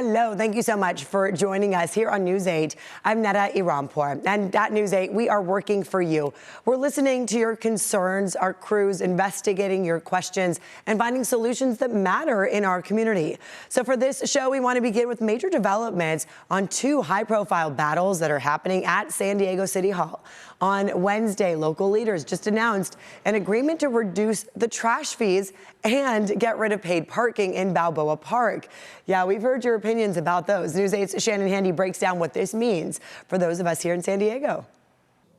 Hello, thank you so much for joining us here on News 8. I'm Netta Irampur, and at News 8, we are working for you. We're listening to your concerns, our crews investigating your questions, and finding solutions that matter in our community. So for this show, we want to begin with major developments on two high-profile battles that are happening at San Diego City Hall. On Wednesday, local leaders just announced an agreement to reduce the trash fees and get rid of paid parking in Balboa Park. Yeah, we've heard your opinions about those. News 8's Shannon Handy breaks down what this means for those of us here in San Diego.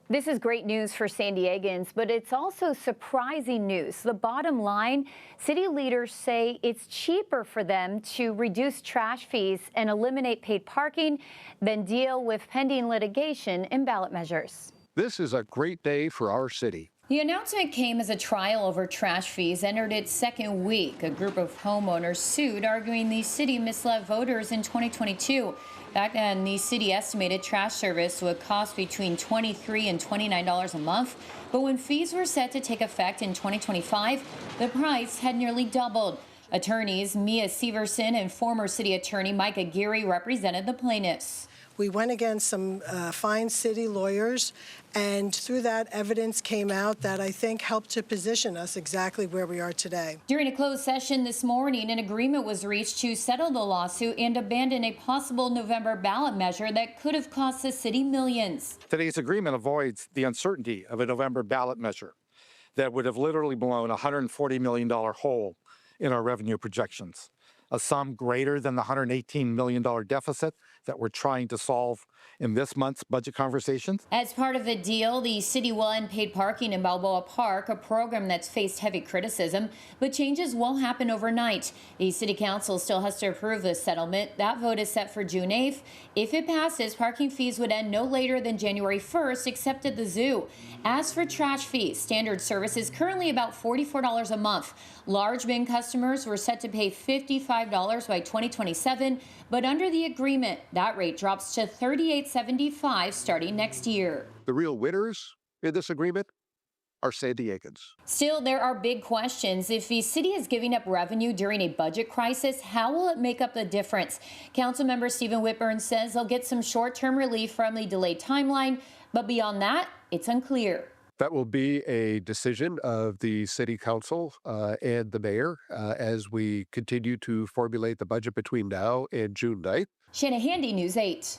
This is great news for San Diegans, but it's also surprising news. The bottom line, city leaders say it's cheaper for them to reduce trash fees and eliminate paid parking than deal with pending litigation and ballot measures. This is a great day for our city. The announcement came as a trial over trash fees entered its second week. A group of homeowners sued, arguing the city misled voters in 2022. Back then, the city estimated trash service would cost between $23 and $29 a month. But when fees were set to take effect in 2025, the price had nearly doubled. Attorneys Mia Severson and former city attorney Micah Geary represented the plaintiffs. We went against some fine city lawyers, and through that, evidence came out that I think helped to position us exactly where we are today. During a closed session this morning, an agreement was reached to settle the lawsuit and abandon a possible November ballot measure that could have cost the city millions. Today's agreement avoids the uncertainty of a November ballot measure that would have literally blown a $140 million hole in our revenue projections, a sum greater than the $118 million deficit that we're trying to solve in this month's budget conversations. As part of the deal, the city will end paid parking in Balboa Park, a program that's faced heavy criticism, but changes won't happen overnight. The city council still has to approve the settlement. That vote is set for June 8th. If it passes, parking fees would end no later than January 1st, except at the zoo. As for trash fees, standard service is currently about $44 a month. Large bin customers were set to pay $55 by 2027, but under the agreement, that rate drops to $38.75 starting next year. The real winners in this agreement are San Diegans. Still, there are big questions. If the city is giving up revenue during a budget crisis, how will it make up the difference? Councilmember Stephen Whitburn says they'll get some short-term relief from the delayed timeline, but beyond that, it's unclear. That will be a decision of the city council and the mayor as we continue to formulate the budget between now and June 9th. Shannon Handy, News 8.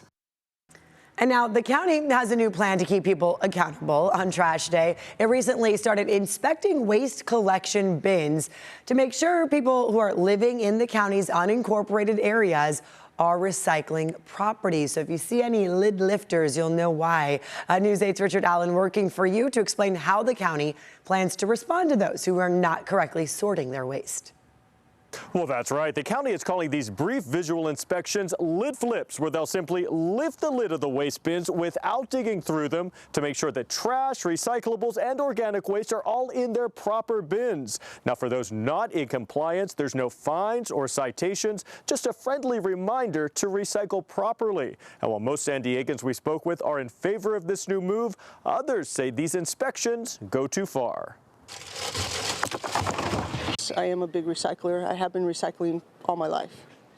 And now the county has a new plan to keep people accountable on Trash Day. It recently started inspecting waste collection bins to make sure people who are living in the county's unincorporated areas are recycling property. So if you see any lid lifters, you'll know why. News 8's Richard Allen working for you to explain how the county plans to respond to those who are not correctly sorting their waste. Well, that's right. The county is calling these brief visual inspections lid flips, where they'll simply lift the lid of the waste bins without digging through them to make sure that trash, recyclables, and organic waste are all in their proper bins. Now, for those not in compliance, there's no fines or citations, just a friendly reminder to recycle properly. And while most San Diegans we spoke with are in favor of this new move, others say these inspections go too far. I am a big recycler. I have been recycling all my life.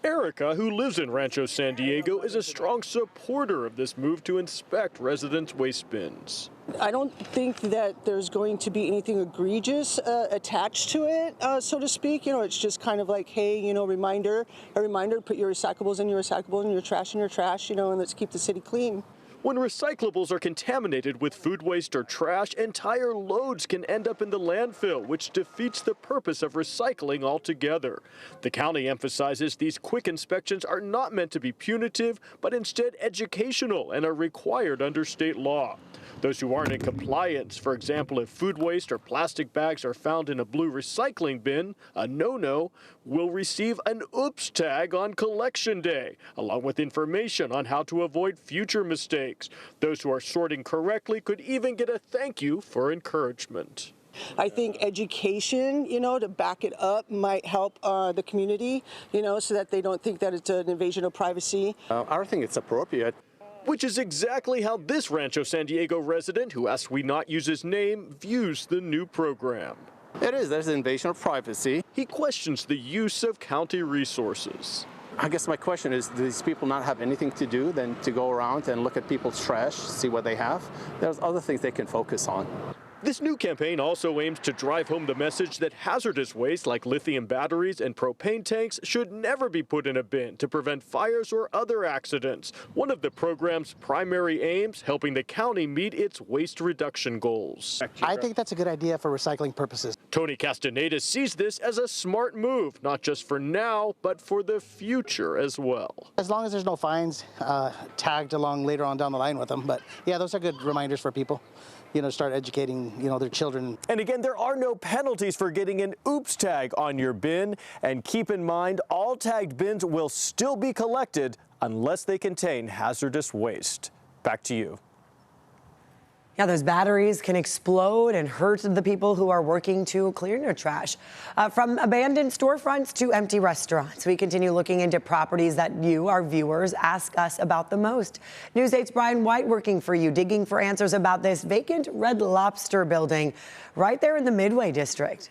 Erica, who lives in Rancho San Diego, is a strong supporter of this move to inspect residents' waste bins. I don't think that there's going to be anything egregious attached to it, so to speak. You know, it's just kind of like, hey, you know, a reminder to put your recyclables in your recyclables and your trash, you know, and let's keep the city clean. When recyclables are contaminated with food waste or trash, entire loads can end up in the landfill, which defeats the purpose of recycling altogether. The county emphasizes these quick inspections are not meant to be punitive, but instead educational and are required under state law. Those who aren't in compliance, for example, if food waste or plastic bags are found in a blue recycling bin, a no-no, will receive an oops tag on collection day, along with information on how to avoid future mistakes. Those who are sorting correctly could even get a thank you for encouragement. I think education, you know, to back it up might help the community, you know, so that they don't think that it's an invasion of privacy. I don't think it's appropriate. Which is exactly how this Rancho San Diego resident, who asked we not use his name, views the new program. It is. There's an invasion of privacy. He questions the use of county resources. I guess my question is, do these people not have anything to do than to go around and look at people's trash, see what they have? There's other things they can focus on. This new campaign also aims to drive home the message that hazardous waste like lithium batteries and propane tanks should never be put in a bin to prevent fires or other accidents. One of the program's primary aims, helping the county meet its waste reduction goals. I think that's a good idea for recycling purposes. Tony Castaneda sees this as a smart move, not just for now, but for the future as well. As long as there's no fines tagged along later on down the line with them. But yeah, those are good reminders for people. Start educating, their children. And again, there are no penalties for getting an oops tag on your bin. And keep in mind, all tagged bins will still be collected unless they contain hazardous waste. Back to you. Yeah, those batteries can explode and hurt the people who are working to clear their trash. From abandoned storefronts to empty restaurants, we continue looking into properties that you, our viewers, ask us about the most. News 8's Brian White working for you, digging for answers about this vacant Red Lobster building right there in the Midway district.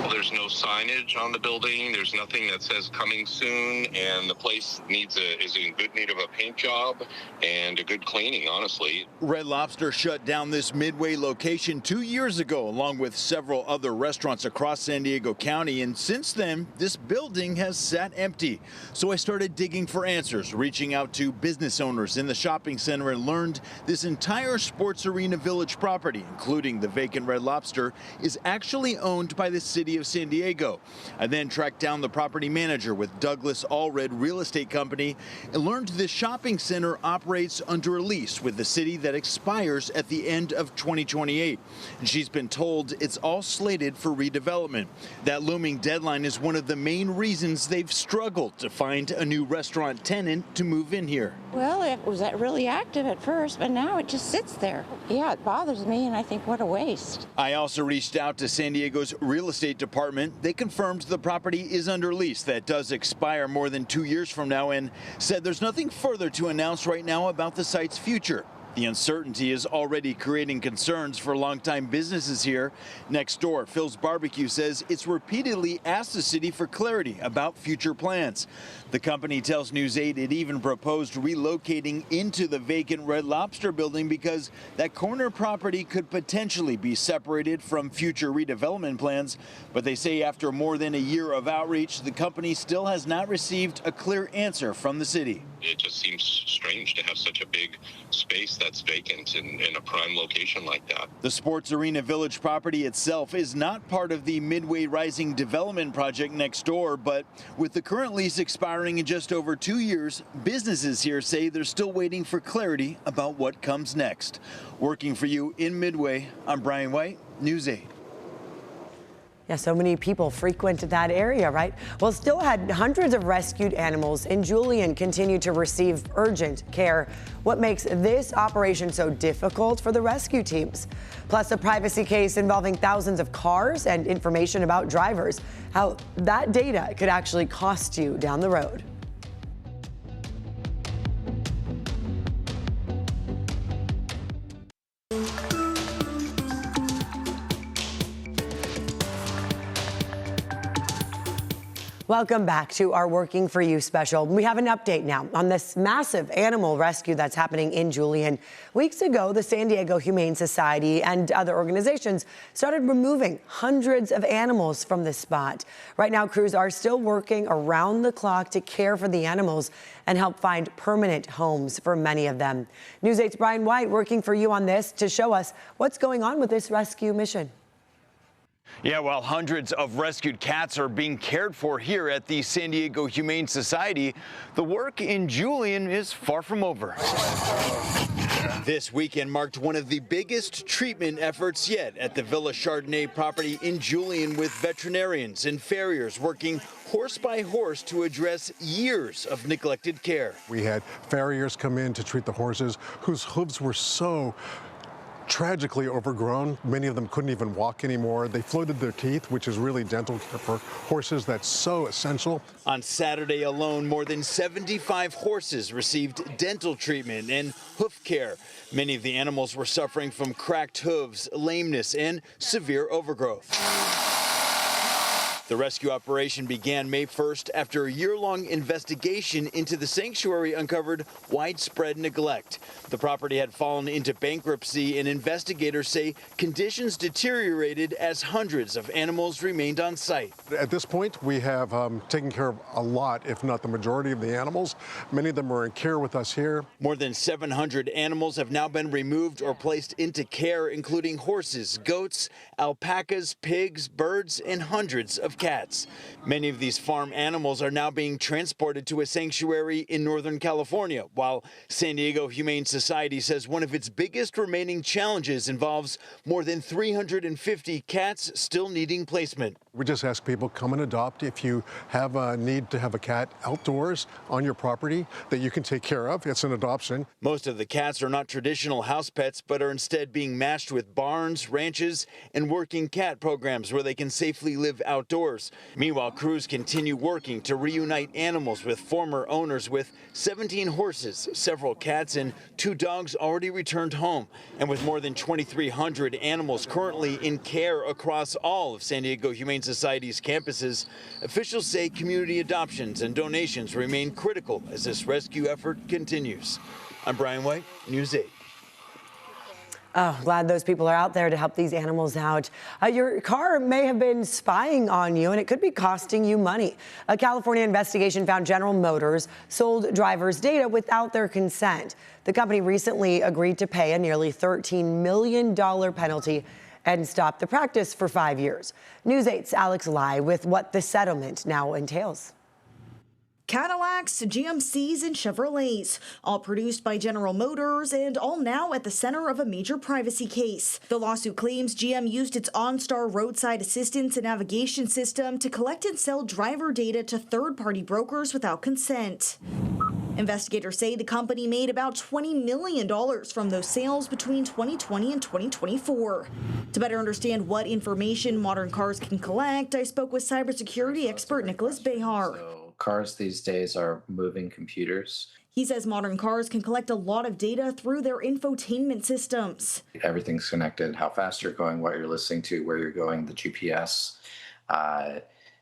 There's no signage on the building. There's nothing that says coming soon, and the place is in good need of a paint job and a good cleaning, honestly. Red Lobster shut down this Midway location 2 years ago, along with several other restaurants across San Diego County, and since then, this building has sat empty. So I started digging for answers, reaching out to business owners in the shopping center, and learned this entire Sports Arena Village property, including the vacant Red Lobster, is actually owned by the city of San Diego. I then tracked down the property manager with Douglas Allred Real Estate Company and learned this shopping center operates under a lease with the city that expires at the end of 2028. And she's been told it's all slated for redevelopment. That looming deadline is one of the main reasons they've struggled to find a new restaurant tenant to move in here. Well, it was really active at first, but now it just sits there. Yeah, it bothers me, and I think what a waste. I also reached out to San Diego's real estate department. They confirmed the property is under lease that does expire more than 2 years from now, and said there's nothing further to announce right now about the site's future. The uncertainty is already creating concerns for longtime businesses here. Next door, Phil's Barbecue says it's repeatedly asked the city for clarity about future plans. The company tells News 8 it even proposed relocating into the vacant Red Lobster building because that corner property could potentially be separated from future redevelopment plans. But they say after more than a year of outreach, the company still has not received a clear answer from the city. It just seems strange to have such a big space that's vacant in a prime location like that. The Sports Arena Village property itself is not part of the Midway Rising development project next door, but with the current lease expiring in just over 2 years, businesses here say they're still waiting for clarity about what comes next. Working for you in Midway, I'm Brian White, News 8. Yeah, so many people frequent that area, right? Well, still had hundreds of rescued animals in Julian continue to receive urgent care. What makes this operation so difficult for the rescue teams? Plus, a privacy case involving thousands of cars and information about drivers. How that data could actually cost you down the road. Welcome back to our Working for You special. We have an update now on this massive animal rescue that's happening in Julian. Weeks ago, the San Diego Humane Society and other organizations started removing hundreds of animals from this spot. Right now, crews are still working around the clock to care for the animals and help find permanent homes for many of them. News 8's Brian White working for you on this to show us what's going on with this rescue mission. Yeah, well, hundreds of rescued cats are being cared for here at the San Diego Humane Society. The work in Julian is far from over. This weekend marked one of the biggest treatment efforts yet at the Villa Chardonnay property in Julian, with veterinarians and farriers working horse by horse to address years of neglected care. We had farriers come in to treat the horses whose hooves were so tragically overgrown. Many of them couldn't even walk anymore. They floated their teeth, which is really dental care for horses. That's so essential. On Saturday alone, more than 75 horses received dental treatment and hoof care. Many of the animals were suffering from cracked hooves, lameness, and severe overgrowth. The rescue operation began May 1st after a year-long investigation into the sanctuary uncovered widespread neglect. The property had fallen into bankruptcy, and investigators say conditions deteriorated as hundreds of animals remained on site. At this point, we have taken care of a lot, if not the majority of the animals. Many of them are in care with us here. More than 700 animals have now been removed or placed into care, including horses, goats, alpacas, pigs, birds, and hundreds of cats. Many of these farm animals are now being transported to a sanctuary in Northern California, while San Diego Humane Society says one of its biggest remaining challenges involves more than 350 cats still needing placement. We just ask people, come and adopt. If you have a need to have a cat outdoors on your property that you can take care of, it's an adoption. Most of the cats are not traditional house pets, but are instead being matched with barns, ranches, and working cat programs where they can safely live outdoors. Meanwhile, crews continue working to reunite animals with former owners, with 17 horses, several cats, and 2 dogs already returned home. And with more than 2,300 animals currently in care across all of San Diego Humane Society's campuses, officials say community adoptions and donations remain critical as this rescue effort continues. I'm Brian White, News 8. Oh, glad those people are out there to help these animals out. Your car may have been spying on you, and it could be costing you money. A California investigation found General Motors sold drivers' data without their consent. The company recently agreed to pay a nearly $13 million penalty and stop the practice for 5 years. News 8's Alex Lai with what the settlement now entails. Cadillacs, GMCs, and Chevrolets, all produced by General Motors and all now at the center of a major privacy case. The lawsuit claims GM used its OnStar roadside assistance and navigation system to collect and sell driver data to third-party brokers without consent. Investigators say the company made about $20 million from those sales between 2020 and 2024. To better understand what information modern cars can collect, I spoke with cybersecurity expert Nicholas Behar. Cars these days are moving computers. He says modern cars can collect a lot of data through their infotainment systems. Everything's connected, how fast you're going, what you're listening to, where you're going, the GPS,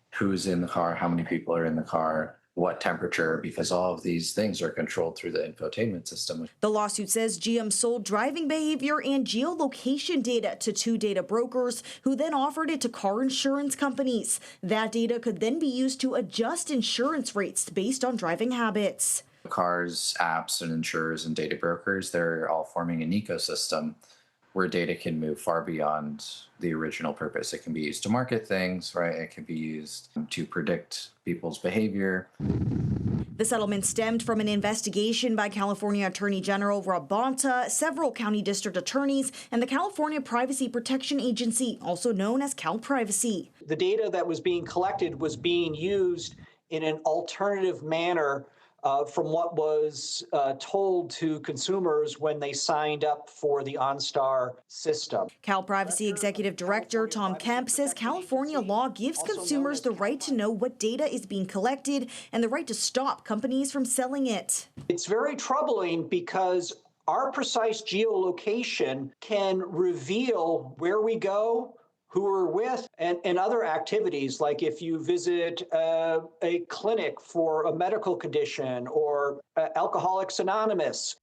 who's in the car, how many people are in the car, what temperature, because all of these things are controlled through the infotainment system. The lawsuit says GM sold driving behavior and geolocation data to 2 data brokers who then offered it to car insurance companies. That data could then be used to adjust insurance rates based on driving habits. Cars, apps, and insurers and data brokers, they're all forming an ecosystem where data can move far beyond the original purpose. It can be used to market things, right? It can be used to predict people's behavior. The settlement stemmed from an investigation by California Attorney General Rob Bonta, several county district attorneys, and the California Privacy Protection Agency, also known as CalPrivacy. The data that was being collected was being used in an alternative manner from what was told to consumers when they signed up for the OnStar system. CalPrivacy Executive Director Tom Kemp says California law gives consumers the right to know what data is being collected and the right to stop companies from selling it. It's very troubling because our precise geolocation can reveal where we go, who we're with, and other activities, like if you visit a clinic for a medical condition or Alcoholics Anonymous.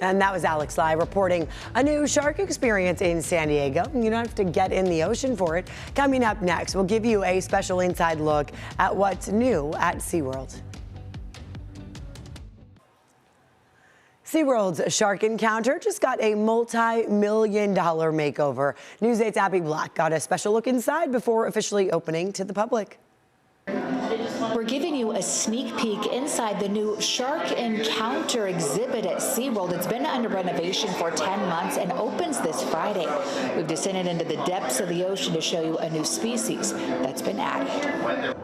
And that was Alex Lai reporting a new shark experience in San Diego. You don't have to get in the ocean for it. Coming up next, we'll give you a special inside look at what's new at SeaWorld. SeaWorld's shark encounter just got a multi-million-dollar makeover. News 8's Abby Black got a special look inside before officially opening to the public. We're giving you a sneak peek inside the new Shark Encounter exhibit at SeaWorld. It's been under renovation for 10 months and opens this Friday. We've descended into the depths of the ocean to show you a new species that's been added.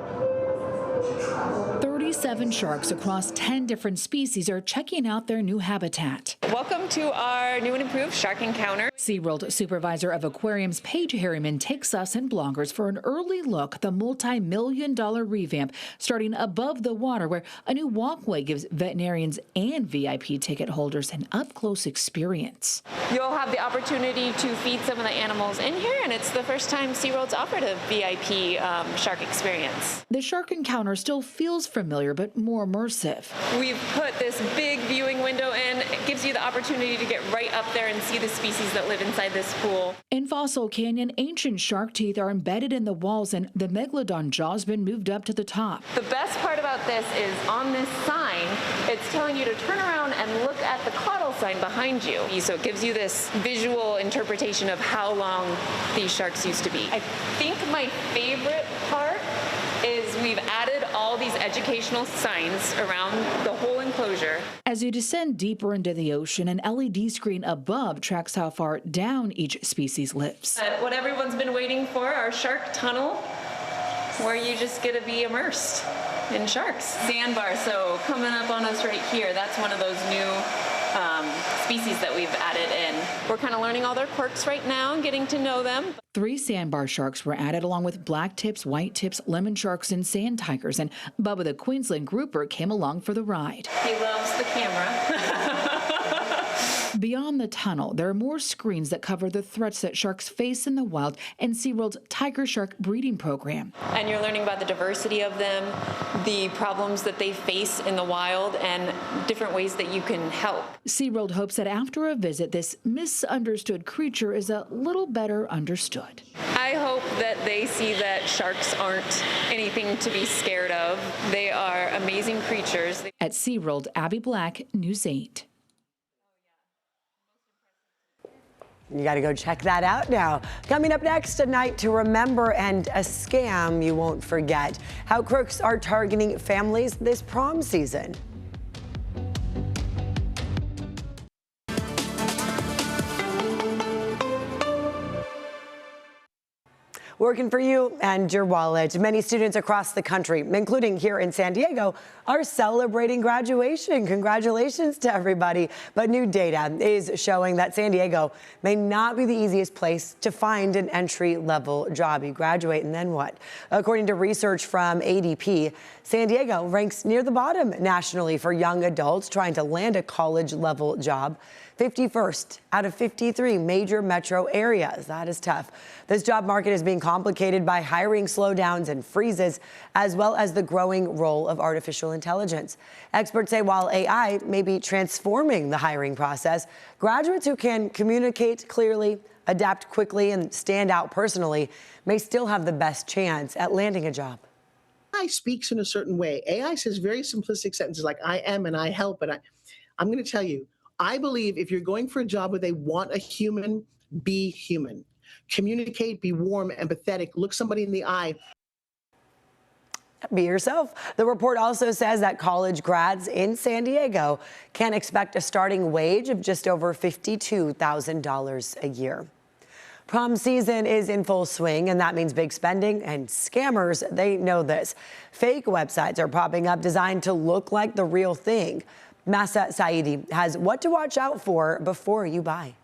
37 11 sharks across 10 different species are checking out their new habitat. Welcome to our new and improved shark encounter. SeaWorld Supervisor of Aquariums Paige Harriman takes us and bloggers for an early look at the multi-million-dollar revamp starting above the water, where a new walkway gives veterinarians and VIP ticket holders an up-close experience. You'll have the opportunity to feed some of the animals in here, and it's the first time SeaWorld's offered a VIP shark experience. The shark encounter still feels familiar, but more immersive. We've put this big viewing window in. It gives you the opportunity to get right up there and see the species that live inside this pool. In Fossil Canyon, ancient shark teeth are embedded in the walls, and the megalodon jaw's been moved up to the top. The best part about this is on this sign, it's telling you to turn around and look at the caudal sign behind you. So it gives you this visual interpretation of how long these sharks used to be. I think my favorite part is we've added all these educational signs around the whole enclosure. As you descend deeper into the ocean, an LED screen above tracks how far down each species lives. What everyone's been waiting for, our shark tunnel, where you just get to be immersed in sharks. Sandbar, so coming up on us right here, that's one of those new species that we've added in. We're kind of learning all their quirks right now and getting to know them. 3 sandbar sharks were added, along with black tips, white tips, lemon sharks, and sand tigers. And Bubba the Queensland grouper came along for the ride. He loves the camera. Beyond the tunnel, there are more screens that cover the threats that sharks face in the wild and SeaWorld's tiger shark breeding program. And you're learning about the diversity of them, the problems that they face in the wild, and different ways that you can help. SeaWorld hopes that after a visit, this misunderstood creature is a little better understood. I hope that they see that sharks aren't anything to be scared of. They are amazing creatures. At SeaWorld, Abby Black, News 8. You got to go check that out now. Coming up next, a night to remember and a scam you won't forget. How crooks are targeting families this prom season. Working for you and your wallet. Many students across the country, including here in San Diego, are celebrating graduation. Congratulations to everybody. But new data is showing that San Diego may not be the easiest place to find an entry-level job. You graduate and then what? According to research from ADP, San Diego ranks near the bottom nationally for young adults trying to land a college-level job. 51st out of 53 major metro areas. That is tough. This job market is being complicated by hiring slowdowns and freezes, as well as the growing role of artificial intelligence. Experts say while AI may be transforming the hiring process, graduates who can communicate clearly, adapt quickly, and stand out personally may still have the best chance at landing a job. AI speaks in a certain way. AI says very simplistic sentences like I am and I help, and I'm going to tell you, I believe if you're going for a job where they want a human, be human. Communicate, be warm, empathetic, look somebody in the eye. Be yourself. The report also says that college grads in San Diego can expect a starting wage of just over $52,000 a year. Prom season is in full swing, and that means big spending, and scammers, they know this. Fake websites are popping up designed to look like the real thing. Masa Saidi has what to watch out for before you buy.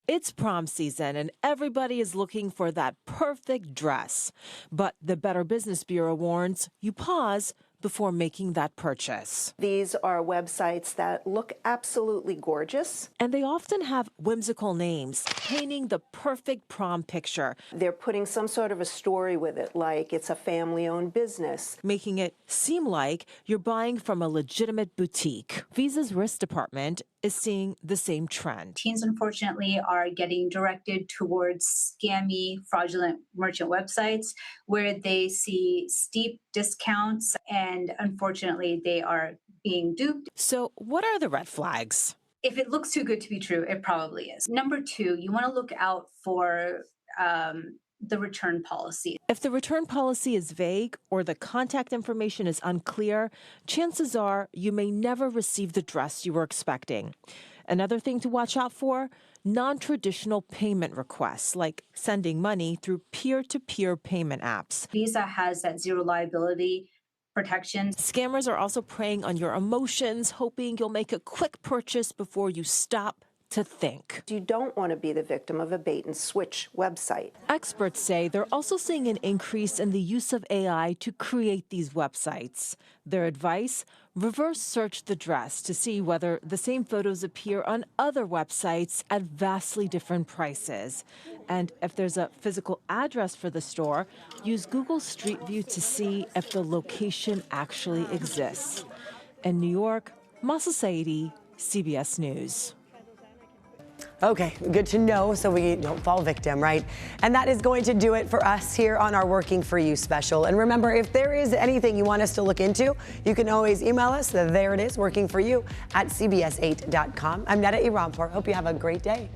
It's prom season and everybody is looking for that perfect dress. But the Better Business Bureau warns you pause before making that purchase. These are websites that look absolutely gorgeous. And they often have whimsical names, painting the perfect prom picture. They're putting some sort of a story with it, like it's a family-owned business. Making it seem like you're buying from a legitimate boutique. Visa's risk department is seeing the same trend. Teens, unfortunately, are getting directed towards scammy, fraudulent merchant websites where they see steep discounts, and unfortunately, they are being duped. So what are the red flags? If it looks too good to be true, it probably is. Number two, you want to look out for the return policy. If the return policy is vague or the contact information is unclear, chances are you may never receive the dress you were expecting. Another thing to watch out for, non-traditional payment requests, like sending money through peer-to-peer payment apps. Visa has that zero liability protections. Scammers are also preying on your emotions, hoping you'll make a quick purchase before you stop to think. You don't want to be the victim of a bait and switch website. Experts say they're also seeing an increase in the use of AI to create these websites. Their advice? Reverse search the dress to see whether the same photos appear on other websites at vastly different prices. And if there's a physical address for the store, use Google Street View to see if the location actually exists. In New York, Masa Saidi, CBS News. Okay, good to know so we don't fall victim, right? And that is going to do it for us here on our Working For You special. And remember, if there is anything you want us to look into, you can always email us. There it is, workingforyou@cbs8.com. I'm Netta Irampour. Hope you have a great day.